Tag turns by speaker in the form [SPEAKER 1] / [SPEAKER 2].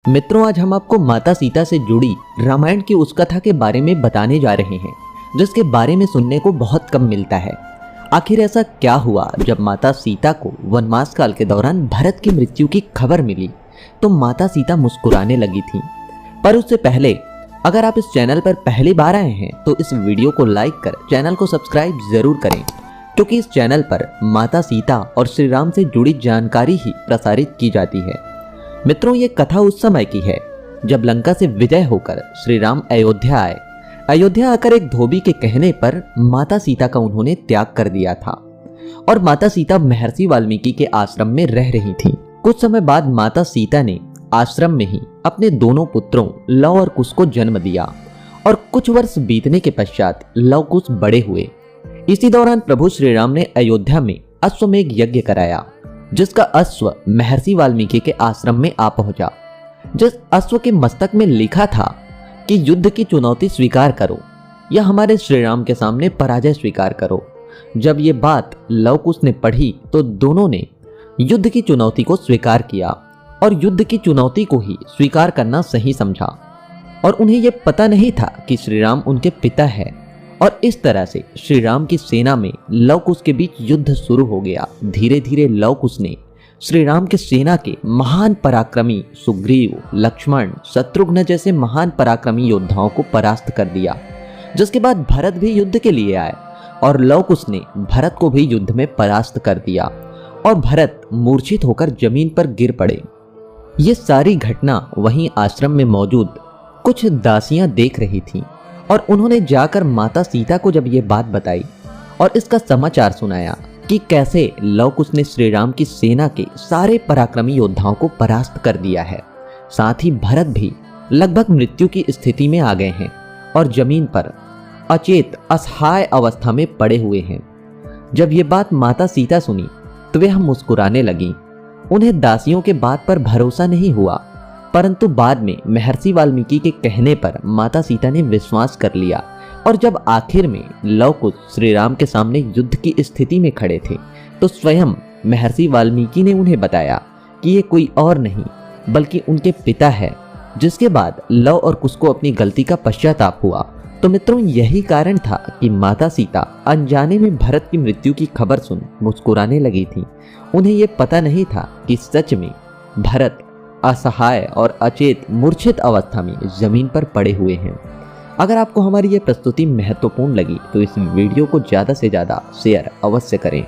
[SPEAKER 1] मित्रों, आज हम आपको माता सीता से जुड़ी रामायण की उस कथा के बारे में बताने जा रहे हैं जिसके बारे में सुनने को बहुत कम मिलता है। आखिर ऐसा क्या हुआ जब माता सीता को वनवास काल के दौरान भरत की मृत्यु की खबर मिली तो माता सीता मुस्कुराने लगी थी। पर उससे पहले अगर आप इस चैनल पर पहली बार आए हैं तो इस वीडियो को लाइक कर चैनल को सब्सक्राइब जरूर करें, क्योंकि इस चैनल पर माता सीता और श्री राम से जुड़ी जानकारी ही प्रसारित की जाती है। मित्रों, ये कथा उस समय की है जब लंका से विजय होकर श्री राम अयोध्या आए। अयोध्या आकर एक धोबी के कहने पर माता सीता का उन्होंने त्याग कर दिया था और माता सीता महर्षि वाल्मीकि के आश्रम में रह रही थी। कुछ समय बाद माता सीता ने आश्रम में ही अपने दोनों पुत्रों लव और कुश को जन्म दिया और कुछ वर्ष बीतने के पश्चात लव कुश बड़े हुए। इसी दौरान प्रभु श्री राम ने अयोध्या में अश्वमेध यज्ञ कराया, जिसका अश्व महर्षि वाल्मीकि के आश्रम में आ पहुंचा। जिस अश्व के मस्तक में लिखा था कि युद्ध की चुनौती स्वीकार करो या हमारे श्री राम के सामने पराजय स्वीकार करो। जब ये बात लव कुश ने पढ़ी तो दोनों ने युद्ध की चुनौती को स्वीकार किया और युद्ध की चुनौती को ही स्वीकार करना सही समझा। और उन्हें यह पता नहीं था कि श्री राम उनके पिता है और इस तरह से श्री राम की सेना में लव कुश के बीच युद्ध शुरू हो गया। धीरे धीरे लव कुश ने श्री राम के सेना के महान पराक्रमी सुग्रीव, लक्ष्मण, शत्रुघ्न जैसे महान पराक्रमी योद्धाओं को परास्त कर दिया। जिसके बाद भरत भी युद्ध के लिए आए और लव कुश ने भरत को भी युद्ध में परास्त कर दिया और भरत मूर्छित होकर जमीन पर गिर पड़े। ये सारी घटना वहीं आश्रम में मौजूद कुछ दासियां देख रही थीं और उन्होंने जाकर माता सीता को जब ये बात बताई और इसका समाचार सुनाया कि कैसे लव कुश ने श्री राम की सेना के सारे पराक्रमी योद्धाओं को परास्त कर दिया है, साथ ही भरत भी लगभग मृत्यु की स्थिति में आ गए हैं और जमीन पर अचेत असहाय अवस्था में पड़े हुए हैं। जब ये बात माता सीता सुनी तो वे मुस्कुराने लगी। उन्हें दासियों के बात पर भरोसा नहीं हुआ, परंतु बाद में महर्षि वाल्मीकि के कहने पर माता सीता ने विश्वास कर लिया। और जब आखिर में लव कुश श्री राम के सामने युद्ध की स्थिति में खड़े थे तो स्वयं महर्षि वाल्मीकि ने उन्हें बताया कि ये कोई और नहीं बल्कि उनके पिता है। जिसके बाद लव और कुश को अपनी गलती का पश्चाताप हुआ। तो मित्रों, यही कारण था कि माता सीता अनजाने में भरत की मृत्यु की खबर सुन मुस्कुराने लगी थी। उन्हें यह पता नहीं था कि सच में भरत असहाय और अचेत मूर्छित अवस्था में जमीन पर पड़े हुए हैं। अगर आपको हमारी ये प्रस्तुति महत्वपूर्ण लगी तो इस वीडियो को ज़्यादा से ज़्यादा शेयर अवश्य करें।